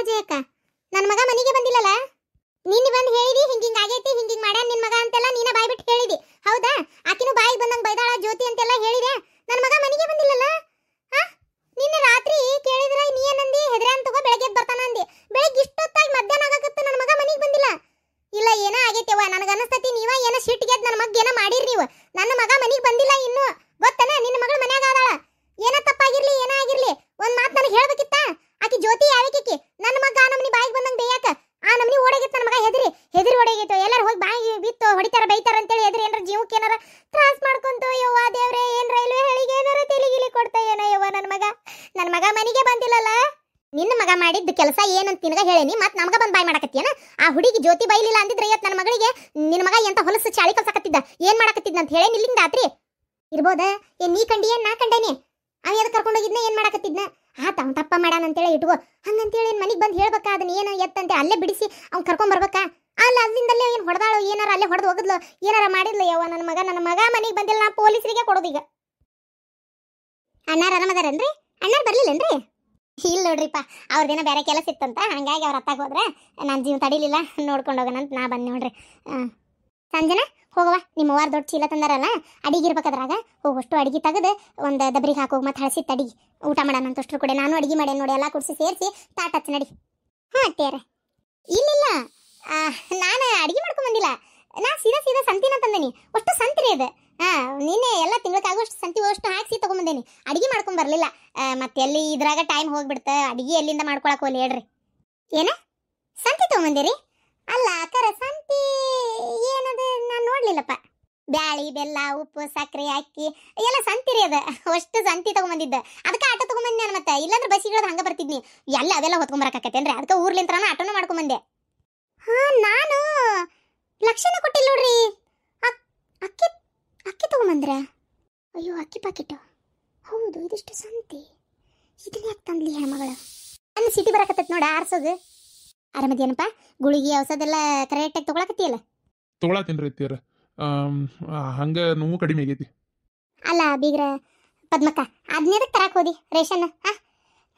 ಜಯಕ್ಕ ನನ್ನ ಮಗ ಮನೆಗೆ ಬಂದಿಲ್ಲಲ್ಲ ನಿನ್ನ ಬಂದು ಹೇಳಿದಿ ಹಿಂಗಿಂಗ್ ಆಗೈತಿ ಹಿಂಗಿಂಗ್ ಮಾಡ್ಯಾನ ನಿನ್ನ ಮಗ ಅಂತೆಲ್ಲ ನೀನ ಬಾಯಿ ಬಿಟ್ಟು ಹೇಳಿದಿ ಹೌದಾ ಆಕಿನೂ ಬಾಯಿಗೆ ಬಂದಂಗ ಬೈದಾಳ ಜ್ಯೋತಿ ಅಂತೆಲ್ಲ ಹೇಳಿದೆ ನನ್ನ ಮಗ ಮನೆಗೆ ಬಂದಿಲ್ಲಲ್ಲ ಹಾ ನಿನ್ನೆ ರಾತ್ರಿ ಕೇಳಿದ್ರೆ ನೀ ಏನಂದಿ ಹೆದರ್ಯಾನ್ ತಗೋ ಬೆಳಗ್ಗೆ ಬರ್ತಾನ ಅಂದಿ ಬೆಳಗ್ಗೆ ಇಷ್ಟೊತ್ತಾಗಿ ಮಧ್ಯಾಹ್ನ ಆಗಕತ್ತ ನನ್ನ ಮಗ ಮನೆಗೆ ಬಂದಿಲ್ಲ ಇಲ್ಲ ಏನೋ ಆಗೈತೆವ ನನಗೆ ಅನಸ್ತತಿ ನೀವ ಏನೋ ಸಿಟ್ಟಿಗೆ ನನ್ನ ಮಗ ಏನೋ ಮಾಡಿರಿ ನೀವು ನನ್ನ ಮಗ ಮನೆಗೆ ಬಂದಿಲ್ಲ ಇನ್ನು ಗೊತ್ತನ ನಿನ್ನ ಮಗಳು ಮನ್ಯಾಗ ಆದಾಳ ಏನೋ ತಪ್ಪಾಗಿರ್ಲಿ ಏನೋ ಆಗಿರ್ಲಿ ಒಂದ್ ಮಾತು ನನಗೆ ಹೇಳ್ಬೇಕಿತ್ತ ಆಕಿ ಜ್ಯೋತಿ ಯಾವಕಿ ನನ್ನ ಮಗ ಆ ನಮ್ನಿ ಬಾಯಿಗೆ ಬಂದಂಗ ಬೇಯಾಕ ಆ ನಮ್ನಿ ಓಡಾಗಿತ್ತು ನನ್ನ ಮಗ ಹೆದರಿ ಓಡಾಗಿತ್ತು ಎಲ್ಲರೂ ಹೋಗಿ ಬಾಯಿಗೆ ಬಿತ್ತು ಹೊಡಿತಾರ ಬೈತಾರ ಅಂತೇಳಿ ಹೆದರಿ ಏನಾರ ಜೀವಕ್ಕೆ ಏನಾರ ತ್ರಾಸ ಮಾಡ್ಕೊಂತು ಯವ್ವ ದೇವ್ರೆ ಏನ್ ರೈಲ್ವೆ ಹೇಳಿಗೆ ಏನಾರ ತೆಲಿಗಿಲಿ ಕೊಡ್ತಾ ಏನೋ ಯವ್ವ ನನ್ನ ಮಗ ಮನೆಗೆ ಬಂದಿಲ್ಲಲ್ಲ ನಿನ್ನ ಮಗ ಮಾಡಿದ್ದ ಕೆಲಸ ಏನಂತ ನಿನಗ ಹೇಳೇನಿ ಮತ್ ನಮಗ ಬಂದ್ ಬಾಯ್ ಮಾಡಕತ್ತೀಯನ ಆ ಹುಡುಗಿ ಜ್ಯೋತಿ ಬೈಲಿಲ್ಲ ಅಂದಿದ್ರೆ ಇವತ್ತು ನನ್ನ ಮಗಳಿಗೆ ನಿನ್ನ ಮಗ ಎಂತ ಹೊಲಸು ಚಾಳಿ ಕಲ್ಸಕತ್ತಿದ್ದ ಏನ್ ಮಾಡಕತ್ತಿದ್ದ ಅಂತ ಹೇಳೇನಿ ಇಲ್ಲಿಂದ ರಾತ್ರಿ ಇರ್ಬೋದ ಏನ್ ನೀ ಕಂಡಿ ಏನ್ ನಾ ಕಂಡೇನಿ ಅವ ಎದ್ ಕರ್ಕೊಂಡೋಗಿದ್ನ ಏನ್ ಮಾಡಕತ್ತಿದ್ನ ಅವ್ನು ತಪ್ಪ ಮಾಡ್ಯಾನ ಅಂತೇಳಿ ಇಟ್ಕೋ ಹಂಗಂತೇಳಿ ಏನ್ ಮನಿಗ್ ಬಂದ್ ಹೇಳ್ಬೇಕಾ ಅದನ್ನ ಏನ ಎತ್ತಂತೆ ಅಲ್ಲೇ ಬಿಡಿಸಿ ಅವ್ನು ಕರ್ಕೊಂಡ್ ಬರ್ಬೇಕಾ ಅಲ್ಲ ಅಲ್ಲಿಂದಲ್ಲೇ ಏನ್ ಹೊಡೆದಾಳು ಏನಾರ ಅಲ್ಲೇ ಹೊಡೆದು ಹೋಗದ್ಲು ಏನಾರ ಮಾಡಿದ್ಲು ಯವ್ವ ನನ್ನ ಮಗ ಮನಿಗ್ ಬಂದಿಲ್ಲ ನಾ ಪೊಲೀಸರಿಗೆ ಕೊಡೋದೀಗ ಅಣ್ಣಾರ ಆರಾಮದಾರನ್ರಿ ಅಣ್ಣಾರ್ ಬರ್ಲಿಲ್ಲನ್ರಿ ಇಲ್ಲ ನೋಡ್ರಿಪ್ಪ ಅವ್ರದೇನೋ ಬೇರೆ ಕೆಲಸ ಇತ್ತಂತ ಹಂಗಾಗಿ ಅವ್ರ ಅತ್ತಾಗ ಹೋದ್ರೆ ನಾನು ಜೀವ ತಡಿಲಿಲ್ಲ ನೋಡ್ಕೊಂಡು ಹೋಗೋಣ ಅಂತ ನಾ ಬಂದೆ ನೋಡ್ರಿ ಸಂಜನಾ ಹೋಗವ ನಿಮ್ಮ ಅವ್ವಾರ ದೊಡ್ಡ ಚೀಲ ತಂದಾರಲ್ಲ ಅಡಿಗೆ ಇರ್ಬೇಕಾದ್ರಾಗ ಹೋಗೋಷ್ಟು ಅಡಿಗೆ ತೆಗೆದು ಒಂದು ದಬ್ರಿಗೆ ಹಾಕೋಗಿ ಮತ್ತೆ ಹಳಸಿತ್ತು ಅಡಿಗೆ ಊಟ ಮಾಡೋಣ ಅಂತಷ್ಟು ಕೂಡ ನಾನು ಅಡಿಗೆ ಮಾಡೇನು ನೋಡಿ ಎಲ್ಲ ಕುಡಿಸಿ ಸೇರಿಸಿ ತಾಟ್ ಹಚ್ಚ ನಡಿ ಹಾಂ ಅತ್ತೇರ ಇಲ್ಲ ನಾನು ಅಡಿಗೆ ಮಾಡ್ಕೊಂಡ್ ಬಂದಿಲ್ಲ ನಾ ಸೀದಾ ಸಂತಿನ ತಂದೇನಿ ಅಷ್ಟು ಸಂತಿರಿ ಅದು ನಿನ್ನೆ ಎಲ್ಲ ತಿಂಗಳಕ್ಕಾಗೋಷ್ಟು ಸಂತಿ ಅಷ್ಟು ಹಾಕ್ಸಿ ತೊಗೊಂಬಂದೇನಿ ಅಡಿಗೆ ಮಾಡ್ಕೊಂಡ್ ಬರಲಿಲ್ಲ ಮತ್ತೆ ಎಲ್ಲಿ ಇದ್ರಾಗ ಟೈಮ್ ಹೋಗ್ಬಿಡ್ತ ಅಡಿಗೆ ಎಲ್ಲಿಂದ ಮಾಡ್ಕೊಳಕ್ ಹೋಗ್ಲಿ ಹೇಳ್ರಿ ಏನ ಸಂತಿ ತೊಗೊಂಬಂದಿರಿ ಅಲ್ಲ ಅಕ್ಕರ ಸಂತಿ ಏನದು ನಾನು ನೋಡ್ಲಿಲ್ಲಪ್ಪ ಬ್ಯಾಳಿ ಬೆಲ್ಲ ಉಪ್ಪು ಸಕ್ಕರೆ ಅಕ್ಕಿ ಎಲ್ಲ ಸಂತಿರಿ ಅದ ಅಷ್ಟು ಸಂತಿ ತಗೊಂಬಂದಿದ್ದ ಅದಕ್ಕೆ ಆಟೋ ತಗೊಂಬಂದೆ ನಾನು ಮತ್ತೆ ಇಲ್ಲಾಂದ್ರೆ ಬಸ್ಸಿಗಳದ್ದು ಹಂಗೆ ಬರ್ತಿದ್ನಿ ಎಲ್ಲ ಅವೆಲ್ಲ ಹೊತ್ಕೊಂಬರಕತ್ತೇನ್ರಿ ಅದಕ್ಕೆ ಊರ್ಲಿಂತ್ರ ಆಟೋನ ಮಾಡ್ಕೊಂಬಂದೆ ನಾನು ಲಕ್ಷಣ ಕೊಟ್ಟಿಲ್ಲ ನೋಡ್ರಿ ಅಕ್ಕಿ ತಗೊಂಬಂದ್ರ ಅಯ್ಯೋ ಅಕ್ಕಿ ಪಾಕೆಟ್ ಹೌದು ಇದಿಷ್ಟು ಸಂತಿ ಇದನ್ನ ಯಾಕೆ ತಂದ್ಲಿ ಹೆಣ್ಮಗಳು ನನ್ನ ಸಿಟಿ ಬರಕತ್ತೈತಿ ನೋಡ ಆರ್ಸೋದು ಆರಾಮದೇನಪ್ಪ ಗುಳಿಗೆ ಔಷಧೆಲ್ಲ ಕರೆಕ್ಟಾಗಿ ತಗೊಳಕತ್ತಿಯಲ್ಲ ತಗೊಳತ್ತೀನ್ರಿ ಅತ್ತಿಯರ ಹಂಗ ನೋವು ಕಡಿಮೆ ಆಗೈತಿ ಅಲ್ಲ ಬೀಗ್ರ ಪದ್ಮಕ್ಕ ಅದನ್ನೇದಕ್ಕೆ ತರಕ್ಕೆ ಹೋದಿ ರೇಷನ್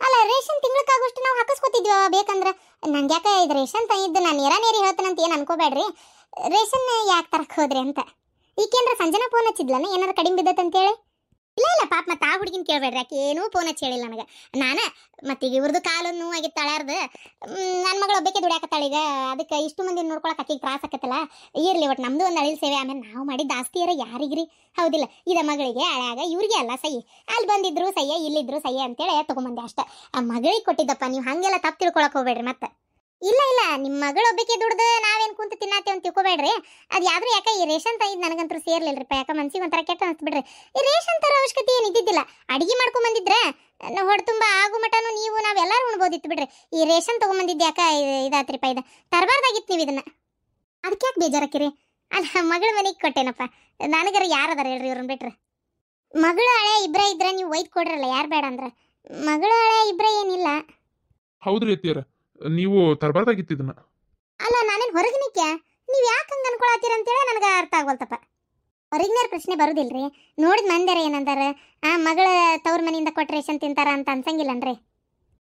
ಅಲ್ಲ ರೇಷನ್ ತಿಂಗಳಕ್ಕಾಗೋಷ್ಟು ನಾವು ಹಾಕಿಸ್ಕೊತಿದ್ವಿ ಬೇಕಂದ್ರೆ ನಂಗೆ ಯಾಕೆ ಇದು ರೇಷನ್ ತಂದಿದ್ದು ನಾನು ನೇರಿ ಹೇಳ್ತಾನಂತ ಏನು ಅನ್ಕೋಬೇಡ್ರಿ ರೇಷನ್ ಯಾಕೆ ತರಕ್ಕೆ ಹೋದ್ರಿ ಅಂತ ಈಕೇನ್ರ ಸಂಜನಾ ಫೋನ್ ಹಚ್ಚಿದ್ಲನ ಏನಾರ ಕಡಿಮೆ ಬಿದ್ದತ್ತಂತೇಳಿ ಇಲ್ಲ ಪಾಪ ಮತ್ತೆ ಆ ಹುಡುಗಿನ ಕೇಳಬೇಡ್ರಿ ಯಾಕೆ ಏನೂ ಫೋನ್ ಹಚ್ಚಿ ಹೇಳಿಲ್ಲ ನನಗೆ ನಾನು ಮತ್ತೀಗ ಇವ್ರದ್ದು ಕಾಲು ನೋವಾಗಿತ್ತು ತಳ್ಯಾರ್ದು ನನ್ನ ಮಗಳು ಒಬ್ಬಕ್ಕೆ ದುಡಿಯಾಕತ್ತಾಳ ಈಗ ಅದಕ್ಕೆ ಇಷ್ಟು ಮಂದಿ ನೋಡ್ಕೊಳಕ್ಕೆ ಅಕ್ಕಿಗೆ ತ್ರಾಸ ಆಕತ್ತಲ್ಲ ಇರ್ಲಿ ಒಟ್ಟು ನಮ್ಮದು ಒಂದು ಅಳಿಲ್ ಸೇವೆ ಆಮೇಲೆ ನಾವು ಮಾಡಿದ್ದು ಆಸ್ತಿಯರ ಯಾರಿಗ್ರಿ ಹೌದಿಲ್ಲ ಇದ ಮಗಳಿಗೆ ಹಳ್ಯಾಗ ಇವ್ರಿಗೆ ಅಲ್ಲ ಸಹಿ ಅಲ್ಲಿ ಬಂದಿದ್ರು ಸಹ್ಯ ಇಲ್ಲಿದ್ರು ಸಹ್ಯ ಅಂತೇಳಿ ತೊಗೊಂಬಂದೆ ಅಷ್ಟೇ ಆ ಮಗಳಿಗೆ ಕೊಟ್ಟಿದ್ದಪ್ಪ ನೀವು ಹಾಗೆಲ್ಲ ತಪ್ಪು ತಿಳ್ಕೊಳಕ್ಕೆ ಹೋಗ್ಬೇಡ್ರಿ ಮತ್ತೆ ಇಲ್ಲ ನಿಮ್ಮ ಮಗಳು ಒಬ್ಬಕ್ಕೆ ದುಡ್ದು ನಾವೇನು ಕುಂತು ತಿನ್ನತ್ತೇವೆ ಅಂತ ತಿಳ್ಕೊಬೇಡ್ರಿ ಅದು ಯಾವ್ದು ಯಾಕೆ ಈ ರೇಷನ್ ತಂದಿದ್ದು ನನಗಂತೂ ಸೇರ್ಲಿಲ್ರಿಪ್ಪ ಯಾಕೆ ಮನ್ಸಿಗೆ ಒಂಥರ ಕೆಟ್ಟ ಅನಿಸ್ಬಿಡ್ರಿ ಈ ರೇಷನ್ ತರೋ ಅವಶ್ಯಕತೆ ಏನು ಇದ್ದಿದ್ದಿಲ್ಲ ಅಡಿಗೆ ಮಾಡ್ಕೊಂಡ್ ಬಂದಿದ್ರೆ ಹೊಡೆ ತುಂಬ ಆಗು ಮಟನು ನೀವು ನಾವೆಲ್ಲರೂ ಉಣ್ಬೋದಿತ್ತು ಬಿಡ್ರಿ ಈ ರೇಷನ್ ತೊಗೊಂಬಂದಿದ್ದು ಯಾಕೆ ಇದಾತ್ರಿಪ್ಪ ಇದು ತರಬಾರ್ದಾಗಿತ್ತು ನೀವು ಇದನ್ನ ಅದಕ್ಕೆ ಯಾಕೆ ಬೇಜಾರಾಕಿರಿ ಅಲ್ಲ ಮಗಳ ಮನೆಗೆ ಕೊಟ್ಟೇನಪ್ಪ ನನಗರ ಯಾರದಾರ ಹೇಳ್ರಿ ಇವ್ರನ್ನ ಬಿಟ್ರೆ ಮಗಳು ಹಳೆ ಇಬ್ಬರೇ ಇದ್ರೆ ನೀವು ಒಯ್ದು ಕೊಡ್ರಲ್ಲ ಯಾರು ಬೇಡ ಅಂದ್ರೆ ಮಗಳು ಹಳೆ ಇಬ್ಬರೇ ಏನಿಲ್ಲ ಹೌದ್ರಿ ಅತ್ತಿಯರ ನೀವು ತರಬಾರ್ದಾಗಿತ್ತು ಇದನ್ನ ಅಲ್ಲ ನಾನೇನು ಹೊರಗಿನಿಕ್ಯ ನೀವು ಯಾಕೆ ಹಂಗೆ ಅನ್ಕೊಳತ್ತೀರ ಅಂತೇಳಿ ನನಗೆ ಅರ್ಥ ಆಗೋಲ್ತಪ್ಪ ಹೊರಗಿನವ್ರ ಪ್ರಶ್ನೆ ಬರೋದಿಲ್ರಿ ನೋಡಿದ ಮಂದ್ಯಾರ ಏನಂದಾರ ಮಗಳ ತವ್ರ ಮನೆಯಿಂದ ಕೊಟ್ಟ ರೇಷನ್ ತಿಂತಾರ ಅಂತ ಅನ್ಸಂಗಿಲ್ಲನ್ರಿ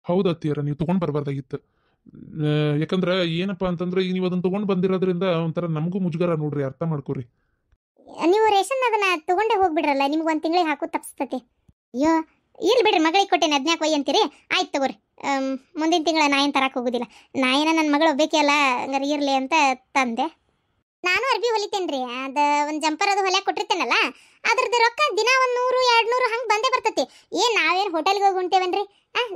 ಹೌದು ಅತ್ತಿಯರ ನೀವು ತೊಗೊಂಡು ಬರಬಾರ್ದಾಗಿತ್ತು ಯಾಕಂದ್ರೆ ಏನಪ್ಪಾ ಅಂತಂದ್ರೆ ಈಗ ನೀವು ಅದನ್ನ ತೊಗೊಂಡು ಬಂದಿರೋದ್ರಿಂದ ಒಂಥರ ನಮಗೂ ಮುಜುಗರ ನೋಡ್ರಿ ಅರ್ಥ ಮಾಡ್ಕೋರಿ ನೀವು ರೇಷನ್ ಅದನ್ನ ತಗೊಂಡೇ ಹೋಗ್ಬಿಡ್ರಲ್ಲ ನಿಮ್ಗೆ ಒಂದು ತಿಂಗಳಿಗೆ ಹಾಕೋದು ತಪ್ಪಿಸ್ತತಿ ಅಯ್ಯೋ ಇರ್ಲಿ ಬಿಡ್ರಿ ಮಗಳಿಗೆ ಕೊಟ್ಟೇನೆ ಅದನ್ಯಾಕೆ ಒಯ್ಯಿ ಅಂತೀರಿ ಆಯ್ತು ತಗೋರಿ ಮುಂದಿನ ತಿಂಗಳ ನಾ ಏನು ತರಕ್ಕೆ ಹೋಗೋದಿಲ್ಲ ನಾ ಏನ ನನ್ನ ಮಗಳು ಒಬ್ಬೇಕೆ ಅಲ್ಲ ಹಂಗಾರೆ ಇರಲಿ ಅಂತ ತಂದೆ ನಾನು ಅರ್ಬಿ ಹೊಲಿತೇನ್ರಿ ಅದು ಒಂದು ಜಂಪರ್ ಅದು ಹೊಲ್ಯಾಕೆ ಕೊಟ್ಟಿರ್ತೇನಲ್ಲ ಅದ್ರದ್ದು ರೊಕ್ಕ ದಿನ 100 200 ಹಂಗೆ ಬಂದೇ ಬರ್ತೈತಿ ಏನು ನಾವೇನು ಹೋಟೆಲ್ಗೆ ಹೋಗಿ ಉಂಟೇವನ್ರಿ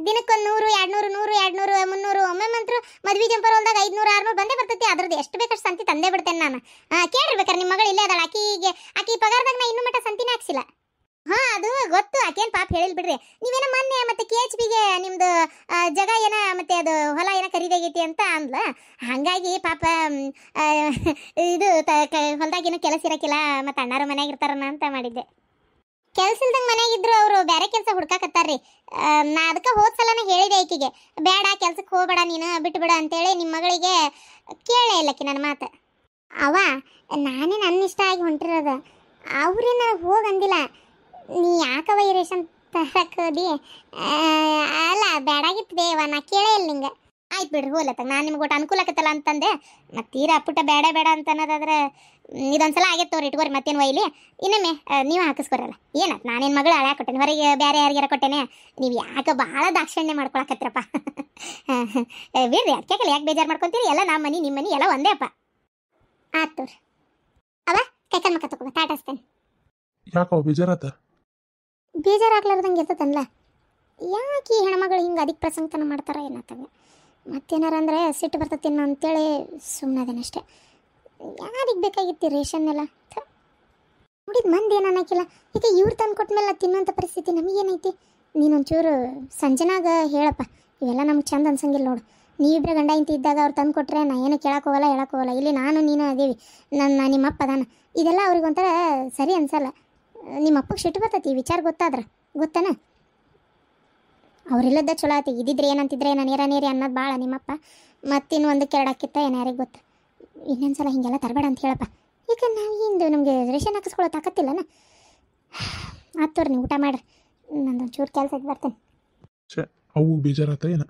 ದಿನಕ್ಕೊಂದು 100 200 100 200 300 ಒಮ್ಮೆ ಮಂತ್ರು ಮದ್ವೆ ಜಂಪರ್ ಹೊಲ್ದಾಗ 500 600 ಬಂದೇ ಬರ್ತೈತಿ ಅದ್ರದ್ದು ಎಷ್ಟು ಬೇಕಷ್ಟು ಸಂತಿ ತಂದೇ ಬಿಡ್ತೇನೆ ನಾನು ಕೇಳಿರ್ಬೇಕಾರೆ ನಿಮ್ಮ ಮಗಳು ಇಲ್ಲೇ ಅದಾಳ ಆಕಿ ಪಗಾರದಾಗ ನಾ ಇನ್ನೂ ಮಟ್ಟ ಸಂತಿನೇ ಹಾಕ್ಸಿಲ್ಲ ಅದು ಗೊತ್ತು ಆಕೇನು ಪಾಪ ಹೇಳಿಲ್ ಬಿಡ್ರಿ ನೀವೇನೋ ಮೊನ್ನೆ ಮತ್ತೆ KHBಗೆ ನಿಮ್ದು ಜಾಗ ಏನ ಮತ್ತೆ ಅದು ಹೊಲ ಏನೋ ಖರೀದಾಗೈತಿ ಅಂತ ಅಂದ್ಲ ಹಾಗಾಗಿ ಪಾಪ ಇದು ಹೊಲದಾಗೇನು ಕೆಲಸ ಇರಕ್ಕಿಲ್ಲ ಮತ್ತೆ ಅಣ್ಣಾರು ಮನ್ಯಾಗ ಇರ್ತಾರನ ಅಂತ ಮಾಡಿದ್ದೆ ಕೆಲಸ ಇಲ್ದಂಗೆ ಮನ್ಯಾಗಿದ್ರು ಅವರು ಬೇರೆ ಕೆಲಸ ಹುಡ್ಕಾಕತ್ತಾರ್ರಿ ನಾ ಅದಕ್ಕೆ ಹೋದ್ಸಲನೇ ಹೇಳಿದೆ ಆಕಿಗೆ ಬೇಡ ಕೆಲ್ಸಕ್ಕೆ ಹೋಗ್ಬೇಡ ನೀನು ಬಿಟ್ಬಿಡ ಅಂತೇಳಿ ನಿಮ್ಮ ಮಗಳಿಗೆ ಕೇಳೇ ಇಲ್ಲಕ್ಕಿ ನನ್ನ ಮಾತು ಅವ ನಾನೇ ನನ್ನ ಇಷ್ಟ ಆಗಿ ಹೊಂಟಿರೋದು ಅವ್ರೇನ ಹೋಗಂದಿಲ್ಲ ನೀ ಯಾಕವ ಈ ರೇಷನ್ ತರಕೋದಿ ಅಲ್ಲ ಬೇಡಾಗಿತ್ತು ದೇವ ನಾ ಕೇಳೇ ಇಲ್ಲ ನಿಂಗೆ ಆಯ್ತು ಬಿಡ್ರಿ ಹೋಲತ್ತಾಗ ನಾನು ನಿಮ್ಗೆ ಒಟ್ಟು ಅನುಕೂಲ ಆಕತ್ತಲ್ಲ ಅಂತಂದೆ ಮತ್ತೆ ತೀರಾ ಅಪ್ಪುಟ ಬೇಡ ಬೇಡ ಅಂತ ಅನ್ನೋದಾದ್ರೆ ಇದೊಂದ್ಸಲ ಆಗೈತೆ ತೋರಿ ಇಟ್ಕೋರಿ ಮತ್ತೇನು ಒಯ್ಲಿ ಇನ್ನೊಮ್ಮೆ ನೀವು ಹಾಕಿಸ್ಕೊರಲ್ಲ ಏನಾಯ್ತು ನಾನೇನು ಮಗಳು ಹಳೆ ಕೊಟ್ಟೇನೆ ಹೊರಗೆ ಬೇರೆ ಯಾರಿಗಾರ ಕೊಟ್ಟೇನೆ ನೀವು ಯಾಕೆ ಭಾಳ ದಾಕ್ಷಿಣ್ಯ ಮಾಡ್ಕೊಳಕತ್ತಿರಪ್ಪ ಬಿಡ್ರಿ ಅದಕ್ಕೆ ಯಾಕೆ ಬೇಜಾರು ಮಾಡ್ಕೊತೀರಿ ಎಲ್ಲ ನಮ್ಮ ಮನೆ ನಿಮ್ಮ ಮನೆ ಎಲ್ಲ ಒಂದೇ ಅಪ್ಪ ಆಯ್ತು ತೋರಿ ಅವ ಕೈಕಲ್ ಮಕ್ಕ ತಗೋ ತಾಟಸ್ತೇನೆ ಯಾಕವ ಬೇಜಾರಾತ ಬೇಜಾರಾಗ್ಲಾರ್ದಂಗೆ ಇರ್ತದಲ್ಲ ಯಾಕೆ ಈ ಹೆಣ್ಮಗಳು ಹಿಂಗೆ ಅದಕ್ಕೆ ಪ್ರಸಂಗತನ ಮಾಡ್ತಾರ ಏನಾಗ್ತವೆ ಮತ್ತೇನಾರ ಅಂದರೆ ಸಿಟ್ಟು ಬರ್ತತಿನ್ನೋ ಅಂತೇಳಿ ಸುಮ್ಮನದೇನಷ್ಟೇ ಯಾರಿಗೆ ಬೇಕಾಗಿತ್ತು ರೇಷನ್ ಎಲ್ಲ ನೋಡಿದ ಮಂದಿ ಏನು ಅನ್ನೋಕ್ಕಿಲ್ಲ ಈಗ ಇವ್ರು ತಂದು ಕೊಟ್ಮೇಲೆ ತಿನ್ನೋಂಥ ಪರಿಸ್ಥಿತಿ ನಮಗೇನೈತಿ ನೀನೊಂಚೂರು ಸಂಜೆನಾಗ ಹೇಳಪ್ಪ ಇವೆಲ್ಲ ನಮ್ಗೆ ಚಂದ ಅನ್ಸಂಗಿಲ್ಲ ನೋಡು ನೀವಿಬ್ಬರೇ ಗಂಡ ಇಂತ ಇದ್ದಾಗ ಅವ್ರು ತಂದು ಕೊಟ್ಟರೆ ನಾ ಏನು ಕೇಳೋಕ್ಕೋಗಲ್ಲ ಹೇಳೋಕ್ಕೋಗಲ್ಲ ಇಲ್ಲಿ ನಾನು ನೀನು ಅದೇವಿ ನಿಮ್ಮಪ್ಪ ಅದಾನ ಇದೆಲ್ಲ ಅವ್ರಿಗೆ ಒಂಥರ ಸರಿ ಅನ್ಸಲ್ಲ ನಿಮ್ಮಪ್ಪಗೆ ಸಿಟ್ಟು ಬರ್ತೈತಿ ಈ ವಿಚಾರ ಗೊತ್ತಾದ್ರೆ ಗೊತ್ತಾನ ಅವರಿಲ್ಲದ ಚಲೋ ಆತಿ ಇದ್ದಿದ್ರೆ ಏನಂತಿದ್ರೆ ನಾನು ನೇರ ಅನ್ನೋದು ಭಾಳ ನಿಮ್ಮಪ್ಪ ಮತ್ತಿನ್ನು ಒಂದಕ್ಕೆ ಎರಡು ಹಾಕಿತ್ತ ಏನು ಯಾರಿಗೆ ಗೊತ್ತು ಇನ್ನೊಂದ್ಸಲ ಹಿಂಗೆಲ್ಲ ತರಬೇಡ ಅಂತ ಹೇಳಪ್ಪ ಈಗ ನಾವು ಹಿಂದೆ ನಮಗೆ ರೇಷನ್ ಹಾಕಿಸ್ಕೊಳ್ಳೋ ತಾಕತ್ತಿಲ್ಲನ ಆತೋರಿ ನೀವು ಊಟ ಮಾಡ್ರಿ ನಂದೊಂದು ಕೆಲಸ ಐತೆ ಬರ್ತೇನೆ ಅವು ಬೇಜಾರಾತ ಏನ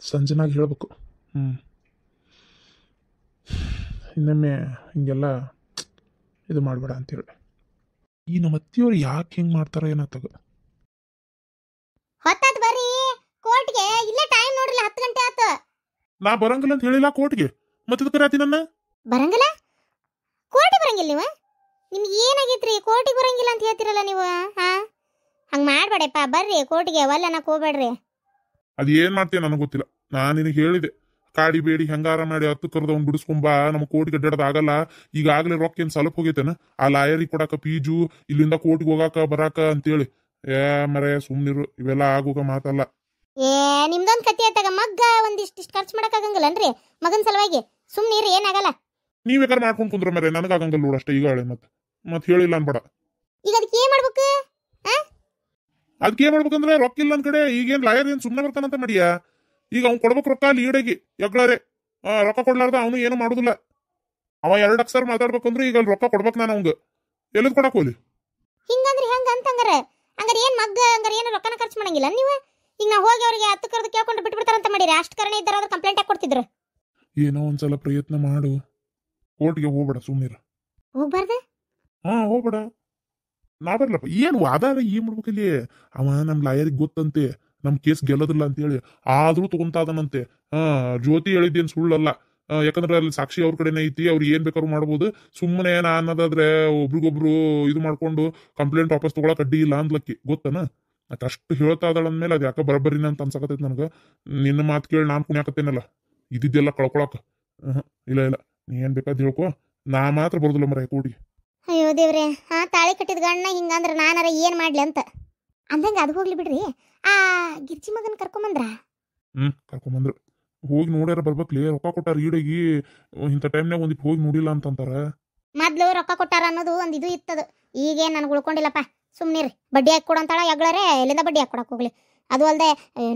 ಸಂಜೆನಾಗ ಹೇಳ್ಬೇಕು ಇನ್ನೊಮ್ಮೆ ಹಿಂಗೆಲ್ಲ ಇದು ಮಾಡಬೇಡ ಅಂತೇಳಿ ಈ ನಮ್ಮ ಅತ್ತಿಯವ್ರು ಯಾಕೆ ಹಿಂಗೆ ಮಾಡ್ತಾರ ಏನಾತಾಗ ಹೊತ್ತಾತ್ ಬರ್ರಿ ಕೋರ್ಟ್ಗೆ ಇಲ್ಲೇ ಟೈಮ್ ನೋಡ್ರಿ 10 ಗಂಟೆ ಆತು ನಾ ಬರಂಗಿಲ್ಲ ಅಂತ ಹೇಳಿಲ್ಲ ಕೋರ್ಟ್ಗೆ ಮತ್ತೆ ಕರಾತಿ ನನ್ನ ಬರಂಗಿಲ್ಲ ಕೋರ್ಟಿಗೆ ಬರಂಗಿಲ್ಲ ನೀವು ನಿಮ್ಗೆ ಏನಾಗೈತ್ರಿ ಕೋರ್ಟಿಗೆ ಬರಂಗಿಲ್ಲ ಅಂತ ಹೇಳ್ತಿರಲ್ಲ ನೀವು ಹಾ ಹಂಗೆ ಮಾಡ್ಬೇಡಪ್ಪ ಬರ್ರಿ ಕೋರ್ಟ್ಗೆ ಒಲ್ಲ ಅನ್ನಕ್ಕೆ ಹೋಗ್ಬೇಡ್ರಿ ಅದು ಏನು ಮಾಡ್ತೀಯ ನನಗೆ ಗೊತ್ತಿಲ್ಲ ನಾನು ನಿನಗೆ ಹೇಳಿದೆ ಕಾಡಿ ಬೇಡಿ ಹೆಂಗಾರ ಮಾಡಿ 10 ಕರೆದವ್ನು ಬಿಡಿಸ್ಕೊಂಬ ನಮ್ಮ ಕೋರ್ಟ್ಗೆ ಅಡ್ಡಾಡೋದಾಗಲ್ಲ ಈಗಾಗಲೇ ರೊಕ್ಕ ಏನು ಸ್ವಲ್ಪ ಹೋಗೈತೇನ ಆ ಲಾಯರಿಗೆ ಕೊಡಾಕ ಫೀಜು ಇಲ್ಲಿಂದ ಕೋರ್ಟ್ಗೆ ಹೋಗಾಕ ಬರಾಕ ಅಂತೇಳಿ ಮರೆ ಸುಮ್ಮನಿರು ಇವೆಲ್ಲ ಆಗೋಗ ಮಾತಲ್ಲ ನಿಮ್ದೊಂದು ಕತಿ ಆಯ್ತಾಗ ಮಗ್ಗ ಒಂದಿಷ್ಟು ಖರ್ಚು ಮಾಡಕ್ಕಾಗಂಗಿಲ್ಲನ್ರಿ ಮಗನ ಸಲುವಾಗಿ ಸುಮ್ಮನಿರಿ ಏನಾಗಲ್ಲ ನೀವ್ ಬೇಕಾದ್ರೆ ಮಾಡ್ಕೊಂಡು ಕುಂದ್ರ ಮರೆ ನನಗಾಗಂಗಲ್ಲ ನೋಡು ಅಷ್ಟೇ ಈಗ ಹೇಳಿ ಮತ್ತೆ ಹೇಳಿಲ್ಲ ಅನ್ಬೇಡ ಈಗ ಅದಕ್ಕೆ ಏನ್ ಮಾಡ್ಬೇಕು ಅದಕ್ಕೆ ಏನ್ ಮಾಡ್ಬೇಕಂದ್ರೆ ರೊಕ್ಕ ಇಲ್ಲ ನನ್ ಕಡೆ ಈಗೇನ್ ಲಾಯರ್ ಏನ್ ಸುಮ್ಮನೆ ಬರ್ತಾನಂತ ಮಾಡಿಯಾ ಈಗ ಅವ್ನು ಕೊಡ್ಬೇಕು ರೊಕ್ಕ ಲೀಡಾಗಿ ಎಗ್ಳಾರೆ ರೊಕ್ಕ ಕೊಡ್ಲಾರ್ದ ಅವನು ಏನು ಮಾಡುದಿಲ್ಲ ಅವ 2 ಅಕ್ಷರ ಮಾತಾಡ್ಬೇಕಂದ್ರೆ ಈಗ ರೊಕ್ಕ ಕೊಡ್ಬೇಕು ನಾನು ಅವಂಗ ಎಲ್ಲದ್ ಕೊಡಕ್ ಹೋಲಿ ಹಿಂಗಂದ್ರೆ ಹೆಂಗ ಅಂತಂಗಾರೆ ಹಂಗಾರೆ ಏನ್ ಮಗ್ಗ ಹಂಗಾರೆ ಏನು ರೊಕ್ಕನ ಖರ್ಚು ಮಾಡಂಗಿಲ್ಲ ನೀವು ಈಗ ನಾ ಹೋಗಿ ಅವ್ರಿಗೆ 10 ಕರೆದು ಕೇಳ್ಕೊಂಡು ಬಿಟ್ಬಿಡ್ತಾರಂತ ಮಾಡಿರಿ ಅಷ್ಟು ಕರಣೆ ಇದ್ದಾರ ಕಂಪ್ಲೇಂಟ್ ಹಾಕಿ ಕೊಡ್ತಿದ್ರು ಏನೋ ಒಂದ್ಸಲ ಪ್ರಯತ್ನ ಮಾಡು ಕೋರ್ಟ್ಗೆ ಹೋಗ್ಬೇಡ ಸುಮ್ಮನಿರ ಹೋಗ್ಬಾರ್ದ ಹೋಗ್ಬೇಡ ನಾ ಬರ್ಲಪ್ಪ ಏನು ವಾದಾರ ಏನ್ ಮಾಡ್ಬೇಕಲ್ಲಿ ಅವ ನಮ್ ಲಾಯರಿಗೆ ಗೊತ್ತಂತೆ ನಮ್ ಕೇಸ್ ಗೆಲ್ಲೋದಿಲ್ಲ ಅಂತ ಹೇಳಿ ಆದ್ರೂ ತಗೊಂತಾದನಂತೆ ಜ್ಯೋತಿ ಹೇಳಿದ್ದೇನ್ ಸುಳ್ಳಲ್ಲ ಯಾಕಂದ್ರೆ ಅಲ್ಲಿ ಸಾಕ್ಷಿ ಅವ್ರ ಕಡೆನೇ ಐತಿ ಅವ್ರು ಏನ್ ಬೇಕಾದ್ರು ಮಾಡ್ಬೋದು ಸುಮ್ಮನೆ ನಾ ಅನ್ನೋದಾದ್ರೆ ಒಬ್ರಿಗೊಬ್ರು ಇದು ಮಾಡ್ಕೊಂಡು ಕಂಪ್ಲೇಂಟ್ ವಾಪಸ್ ತಗೊಳಕ್ ಅಡ್ಡಿ ಇಲ್ಲ ಅಂದ್ಲಕ್ಕಿ ಗೊತ್ತನ ಅಷ್ಟು ಹೇಳ್ತಾ ಇದ್ದಾಳ ಅಂದ್ಮೇಲೆ ಅದು ಯಾಕೆ ಬರಬರಿನ ಅಂತ ಅನ್ಸಕತೈತಿ ನನಗೆ ನಿನ್ನ ಮಾತು ಕೇಳಿ ನಾನು ಕುಣ್ಯಾಕತ್ತೇನಲ್ಲ ಇದ್ದಿದ್ದೆಲ್ಲ ಕಳ್ಕೊಳಕ ಇಲ್ಲ ನೀ ಏನ್ ಬೇಕಾದ್ ಹೇಳ್ಕೊ ನಾ ಮಾತ್ರ ಬರೋದಿಲ್ಲ ಮರ ಕೋಟಿಗೆ ಅಯ್ಯೋ ದೇವ್ರೆ ತಾಳಿ ಕಟ್ಟಿದ ಗಣ್ಣ ಹಿಂಗಂದ್ರ ನಾನಾರ ಏನ್ ಮಾಡ್ಲಿ ಅಂತ ಅಂದಂಗ ಅದು ಹೋಗ್ಲಿ ಬಿಡ್ರಿ ಆ ಗಿರ್ಜಿ ಮಗನ್ ಕರ್ಕೊಂಬಂದ್ರ ಕರ್ಕೊಂಬಂದ್ರು ಹೋಗಿ ನೋಡ್ಯಾರ ಬರ್ಬೇಕ್ಲಿ ರೊಕ್ಕ ಕೊಟ್ಟಾರ ಈಡಗಿ ಇಂಥ ಟೈಮ್ನಾಗ ಒಂದಿಟ್ಟು ಹೋಗಿ ನೋಡಿಲ್ಲ ಅಂತಂತಾರ ಮೊದ್ಲು ರೊಕ್ಕ ಕೊಟ್ಟಾರ ಅನ್ನೋದು ಒಂದು ಇದು ಇತ್ತದು ಈಗೇನು ನನಗೆ ಉಳ್ಕೊಂಡಿಲ್ಲಪ್ಪ ಸುಮ್ಮನಿರಿ ಬಡ್ಡಿ ಹಾಕಿ ಕೊಡಂತಾಳ ಎಗ್ಳರೆ ಎಲ್ಲಿಂದ ಬಡ್ಡಿ ಹಾಕಿ ಕೊಡಕ್ಕೆ ಹೋಗ್ಲಿ ಅದು ಅಲ್ಲದೆ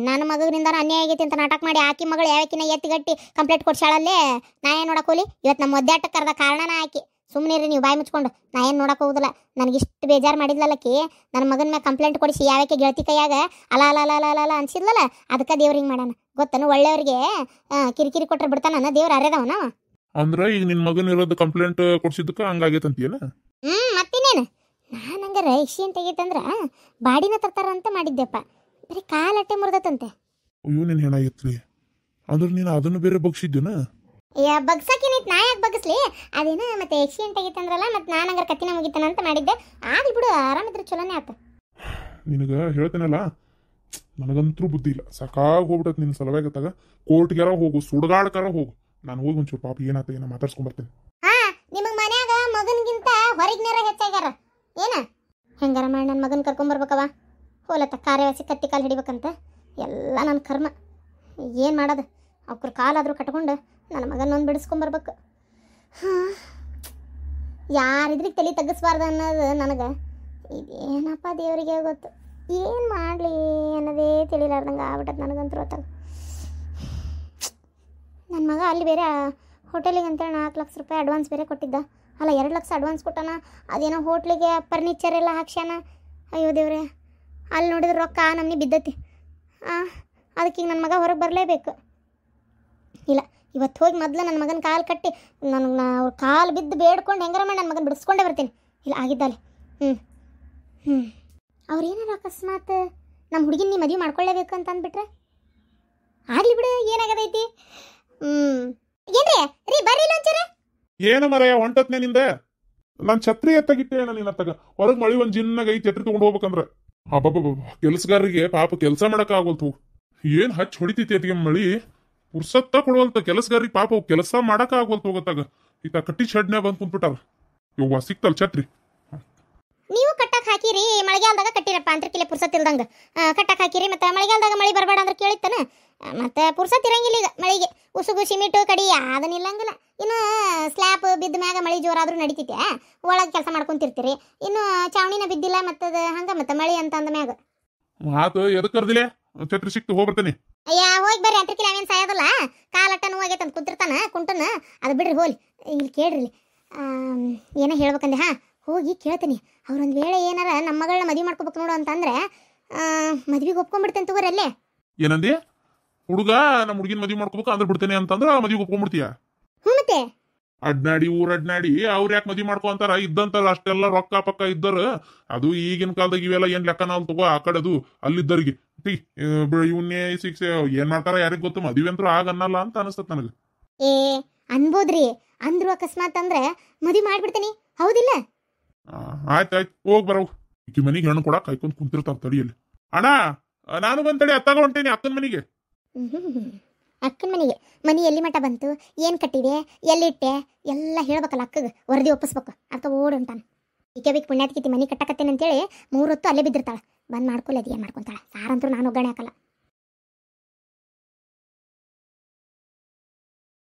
ನನ್ನ ಮಗನಿಂದ ಅನ್ಯಾಯ ಆಗೈತಿ ಅಂತ ನಾಟಕ ಮಾಡಿ ಆಕಿ ಮಗಳು ಯಾವಕಿನ ಎತ್ತಿಗಟ್ಟಿ ಕಂಪ್ಲೇಂಟ್ ಕೊಡ್ಸಾಳಲ್ಲೇ ನಾ ಏನು ನೋಡಕ್ಕೆ ಹೋಗ್ಲಿ ಇವತ್ತು ನಮ್ಮ ಒದ್ದಾಟಕ್ಕೆ ಕರೆದ ಕಾರಣನ ಹಾಕಿ ಸುಮ್ಮನಿರಿ ನೀವು ಬಾಯಿ ಮುಚ್ಕೊಂಡು ನಾ ಏನು ನೋಡಕ್ಕೆ ಹೋಗುದಿಲ್ಲ ನನಗಿಷ್ಟು ಬೇಜಾರು ಮಾಡಿದ್ಲಲ್ಲಕ್ಕಿ ನನ್ನ ಮಗನ ಮೇಲೆ ಕಂಪ್ಲೇಂಟ್ ಕೊಡಿಸಿ ಯಾವಕ್ಕೆ ಗೆಳತಿ ಕೈಯಾಗ ಅಲ ಅಲ ಅಲ ಅಲ ಅಲ ಅನ್ಸಿದ್ಲಲ್ಲ ಅದಕ್ಕೆ ದೇವ್ರಿಗೆ ಮಾಡೋಣ ಗೊತ್ತನು ಒಳ್ಳೆಯವ್ರಿಗೆ ಕಿರಿಕಿರಿ ಕೊಟ್ಟರೆ ಬಿಡ್ತಾನ ದೇವ್ರು ಅರೆದವನ ಅಂದ್ರೆ ಈಗ ನಿನ್ ಮಗನ ಇರೋದು ಕಂಪ್ಲೇಂಟ್ ಕೊಡ್ಸಿದ್ದಕ್ಕೆ ಹಂಗಾಗೈತಂತೀಯನ ಮತ್ತಿನೇನು ನಾನು ಹಂಗಾರೆ ಇಶಿಯನ್ ತೆಗೈತಂದ್ರ ಬಾಡಿನ ತರ್ತಾರಂತ ಮಾಡಿದ್ದೆಪ್ಪ ಬರೀ ಕಾಲಟ್ಟೆ ಮುರಿದತ್ತಂತೆ ಅಯ್ಯೋ ನೀನ್ ಏನಾಗಿತ್ರಿ ಅಂದ್ರೆ ನೀನು ಅದನ್ನು ಬೇರೆ ಬಗ್ಸಿದ್ದೇನ ಬಗ್ಸಕ್ಕೇನೈತಿ ನಾ ಯಾಕೆ ಬಗ್ಸ್ಲಿ ಅದೇನ ಮತ್ತೆ ಎಕ್ಸಿಡೆಂಟ್ ಆಗೈತಂದ್ರಲ್ಲ ಮತ್ತೆ ನಾನು ಹಂಗಾರೆ ಕತ್ತಿನ ಮುಗಿತಾನ ಅಂತ ಮಾಡಿದ್ದೆ ಆಗ್ಲಿ ಬಿಡು ಆರಾಮಿದ್ರೆ ಚಲೋನೇ ಆತ ನಿನಗ ಹೇಳ್ತೇನಲ್ಲ ನನಗಂತೂ ಬುದ್ಧಿ ಇಲ್ಲ ಸಾಕಾಗಿ ಹೋಗ್ಬಿಟ್ಟತ್ ನಿನ್ನ ಸಲುವಾಗತ್ತಾಗ ಕೋರ್ಟ್ಗೆಲ್ಲ ಹೋಗು ಸುಡ್ಗಾಡ್ಕರ ಹೋಗು ನಾನು ಹೋಗಿ ಒಂಚೂರು ಪಾಪ ಏನಾತ ಏನೋ ಮಾತಾಡ್ಸ್ಕೊಂಬರ್ತೇನೆ ನಿಮಗೆ ಮನ್ಯಾಗ ಮಗನ್ಗಿಂತ ಹೊರಗಿನಾರ ಹೆಚ್ಚಾಗ್ಯಾರ ಏನ ಹೆಂಗಾರ ಮಾಡಿ ನನ್ನ ಮಗನ ಕರ್ಕೊಂಬರ್ಬೇಕವ ಹೋಲತ್ತ ಕಾರ್ಯವಾಸಿ ಕತ್ತಿ ಕಾಲು ಹಿಡಿಬೇಕಂತ ಎಲ್ಲ ನನ್ನ ಕರ್ಮ ಏನು ಮಾಡೋದು ಅವ್ರ ಕಾಲಾದರೂ ಕಟ್ಕೊಂಡು ನನ್ನ ಮಗನೊಂದು ಬಿಡಿಸ್ಕೊಂಬರ್ಬೇಕು ಯಾರಿದ್ರಿಗೆ ತಲೆ ತಗ್ಗಿಸ್ಬಾರ್ದು ಅನ್ನೋದು ನನಗೆ ಇದೇನಪ್ಪ ದೇವರಿಗೆ ಗೊತ್ತು ಏನು ಮಾಡಲಿ ಅನ್ನೋದೇ ತಿಳಿಲಾರ್ದಂಗೆ ಆಗ್ಬಿಟ್ಟದ ನನಗಂತೂ ಹೊತ್ತಾಗ ನನ್ನ ಮಗ ಅಲ್ಲಿ ಬೇರೆ ಹೋಟೆಲಿಗೆ ಅಂತೇಳಿ 4 ಲಕ್ಷ ರೂಪಾಯಿ ಅಡ್ವಾನ್ಸ್ ಬೇರೆ ಕೊಟ್ಟಿದ್ದ ಅಲ್ಲ 2 ಲಕ್ಷ ಅಡ್ವಾನ್ಸ್ ಕೊಟ್ಟಾನ ಅದೇನೋ ಹೋಟ್ಲಿಗೆ ಫರ್ನಿಚರ್ ಎಲ್ಲ ಹಾಕ್ಸ್ಯಾನ ಅಯ್ಯೋ ದೇವ್ರೆ ಅಲ್ಲಿ ನೋಡಿದ್ರೆ ರೊಕ್ಕ ನಮ್ನಿ ಬಿದ್ದತಿ ಅದಕ್ಕೆ ಈಗ ನನ್ನ ಮಗ ಹೊರಗೆ ಬರಲೇಬೇಕು ಇಲ್ಲ, ಇವತ್ತು ಹೋಗಿ ಮೊದಲು ನನ್ನ ಮಗನ ಕಾಲು ಕಟ್ಟಿ ನನಗೆ ಅವ್ರ ಕಾಲು ಬಿದ್ದು ಬೇಡ್ಕೊಂಡು ಹೆಂಗಾರ ಮಾಡಿ ನನ್ನ ಮಗನ ಬಿಡಿಸ್ಕೊಂಡೇ ಬರ್ತೀನಿ. ಇಲ್ಲ ಆಗಿದ್ದಲ್ಲ. ಅವ್ರು ಏನಾರ ಅಕಸ್ಮಾತ್ ನಮ್ಮ ಹುಡುಗಿನ ನೀ ಮದುವೆ ಮಾಡ್ಕೊಳ್ಳೇಬೇಕು ಅಂತ ಅಂದ್ಬಿಟ್ರೆ ಆಗ್ಲಿ ಬಿಡು, ಏನಾಗದೈತಿ. ಏನ್ರಿ ರೀ ಬರ್ರಿ ಒಂಚೂರು. ಏನ ಮರಯ್ಯ ಹೊಂಟತ್ನೇ ನಿಂದ? ನಾನು ಛತ್ರಿ ಎತ್ತಾಗಿಟ್ಟೆ ನಿನ್ನ ತಗ ಹೊರಗೆ ಮಳಿ ಒಂದು ಜಿನ್ನಾಗ ಐತಿ ಛತ್ರಿ ತಗೊಂಡು ಹೋಗ್ಬೇಕಂದ್ರ ಅಬ್ಬಬ್ಬ ಕೆಲಸಗಾರರಿಗೆ ಪಾಪ ಕೆಲಸ ಮಾಡಕ್ ಆಗೋಲ್ತು. ಏನ್ ಹಚ್ಚಿ ಹೊಡಿತೈತಿ ಅತಿಗೆ ಮಳಿ ಪುರ್ಸತ್ತ ಕೊಡುವಲ್ತ ಕೆಲಸಗಾರಿಗೆ ಪಾಪ ಕೆಲಸ ಮಾಡಕ್ ಆಗೋಲ್ತು ಹೋಗತ್ತಾಗ. ಈತ ಕಟ್ಟಿ ಶೆಡ್ನ್ಯಾಗ ಬಂದು ಕುಂತ್ಬಿಟ್ಟಾರ. ಇವ್ವ ಸಿಕ್ತಲ್ ಛತ್ರಿ. ನೀವು ಕಟ್ಟಕ್ ಹಾಕಿರಿ, ಮಳೆಗಾಲದಾಗ ಕಟ್ಟಿರಪ್ಪ ಅಂತ ಕಿಲೆ ಪುರ್ಸತ್ ಇಲ್ದಂಗ ಕಟ್ಟಕ್ ಹಾಕಿರಿ. ಮತ್ತೆ ಮಳೆಗಾಲದಾಗ ಮಳೆ ಬರಬೇಡ ಅಂದ್ರೆ ಕೇಳಿತ್ತಾನ. ಮತ್ತೆ ಪುರ್ಸತ್ ಇರಂಗಿಲ್ಲ ಈಗ ಮಳೆಗೆ. ಉಸುಗು ಸಿಮಿಟು ಕಡಿ ಅದನ್ನಿಲ್ಲಂಗಿಲ್ಲ. ಇನ್ನು ಸ್ಲ್ಯಾಪ್ ಬಿದ್ದ ಮ್ಯಾಗ ಮಳೆ ಜೋರಾದ್ರೂ ನಡಿತೈತೆ, ಒಳಗೆ ಕೆಲಸ ಮಾಡ್ಕೊಂತಿರ್ತೀರಿ. ಇನ್ನು ಚಾವಣಿನ ಬಿದ್ದಿಲ್ಲ ಮತ್ತದ ಹಂಗ ಮತ್ತೆ ಮಳೆ ಅಂತ ಅಂದ ಮ್ಯಾಗ ಮಾತು ಎದಕ್ ಕರ್ದಿಲೆ? ಛತ್ರಿ ಸಿಕ್ತು ಹೋಗ್ಬರ್ತೇನೆ. ಅಯ್ಯ ಹೋಗಿ ಬರ್ರಿ, ಅಂತ ಕಿಲ ಅವೇನು ಸಾಯೋದಲ್ಲ. ಕಾಲಟ್ಟ ನೋವಾಗೈತೆ ಅಂತ ಕುಂತಿರ್ತಾನ ಕುಂಟನ. ಅದು ಬಿಡ್ರಿ ಹೋಲಿ. ಇಲ್ಲಿ ಕೇಳ್ರಿ, ಏನೋ ಹೇಳ್ಬೇಕಂದೆ. ಹೋಗಿ ಕೇಳ್ತೀನಿ. ಅವ್ರೊಂದು ವೇಳೆ ಏನಾರ ನಮ್ಮ ಮಗಳನ್ನ ಮದುವೆ ಮಾಡ್ಕೋಬೇಕು ನೋಡು ಅಂತಂದ್ರೆ ಮದ್ವೆಗೆ ಒಪ್ಕೊಂಡ್ಬಿಡ್ತೇನೆ ತಗೋರಿ ಅಲ್ಲೇ. ಏನಂದಿ? ಹುಡುಗ ನಮ್ಮ ಹುಡುಗಿನ ಮದುವೆ ಮಾಡ್ಕೋಬೇಕು ಅಂದ್ರೆ ಬಿಡ್ತೇನೆ ಅಂತಂದ್ರ ಮದುವೆ ಒಪ್ಕೊಂಡ್ಬಿಡ್ತೀಯ? ಮತ್ತೆ ಅಡ್ನಾಡಿ ಊರ್ ಅಡ್ನಾಡಿ ಅವ್ರ ಯಾಕೆ ಮದುವೆ ಮಾಡ್ಕೊ ಅಂತಾರ? ಇದ್ದಂತಾರ ಅಷ್ಟೆಲ್ಲ ರೊಕ್ಕ ಪಕ್ಕ ಇದ್ದರ. ಅದು ಈಗಿನ ಕಾಲದಾಗ ಇವೆಲ್ಲ ಏನ್ ಲೆಕ್ಕನಾಲ್ ತಗೋ. ಆ ಕಡೆದು ಅಲ್ಲಿದ್ದರಿಗೆ ಇವನ್ನೇ ಶಿಕ್ಷೆ ಏನ್ ಮಾಡ್ತಾರ ಯಾರಿಗ್ ಗೊತ್ತು. ಮದುವೆ ಅಂತೂ ಆಗನ್ನಲ್ಲ ಅಂತ ಅನಿಸ್ತತ್ ನನಗೆ. ಏ ಅನ್ಬೋದ್ರಿ, ಅಂದ್ರು ಅಕಸ್ಮಾತ್ ಅಂದ್ರೆ ಮದುವೆ ಮಾಡ್ಬಿಡ್ತೇನೆ. ಹೌದಿಲ್ಲ? ಆಯ್ತಾಯ್ತು ಹೋಗ್ ಬರವು. ಈಕಿ ಮನಿಗೆ ಹೆಣ್ಣು ಕೊಡಕ್ ಕಾಯ್ಕೊಂಡ್ ಕುಂತಿರ್ತಾರ ತಡಿಯಲ್ಲಿ. ಅಣ್ಣ ನಾನು ಬಂತಡಿ ಅತ್ತಾಗ ಹೊಂಟೇನಿ ಅಕ್ಕನ ಮನಿಗೆ. ಅಕ್ಕನ ಮನೆಗೆ ಮನಿ ಎಲ್ಲಿ ಮಠ ಬಂತು, ಏನು ಕಟ್ಟಿದೆ, ಎಲ್ಲಿಟ್ಟೆ ಎಲ್ಲ ಹೇಳ್ಬೇಕಲ್ಲ ಅಕ್ಕಗೆ. ವರದಿ ಒಪ್ಪಿಸ್ಬೇಕು. ಅಕ್ಕ ಓಡ್ ಹೊಂಟಾನ. ಈಕೆ ಬೇಕು ಪುಣ್ಯಾತ್ಕಿತಿ ಮನಿ ಕಟ್ಟಕತ್ತೇನೆ ಅಂತೇಳಿ 3 ಹೊತ್ತು ಅಲ್ಲೇ ಬಿದ್ದಿರ್ತಾಳೆ. ಬಂದ್ ಮಾಡ್ಕೊಲ್ಲ ಅದು ಏನು ಮಾಡ್ಕೊಂತಾಳೆ. ಸಾರಂತೂ ನಾನು ಒಗ್ಗರಣೆ ಹಾಕಲ್ಲ.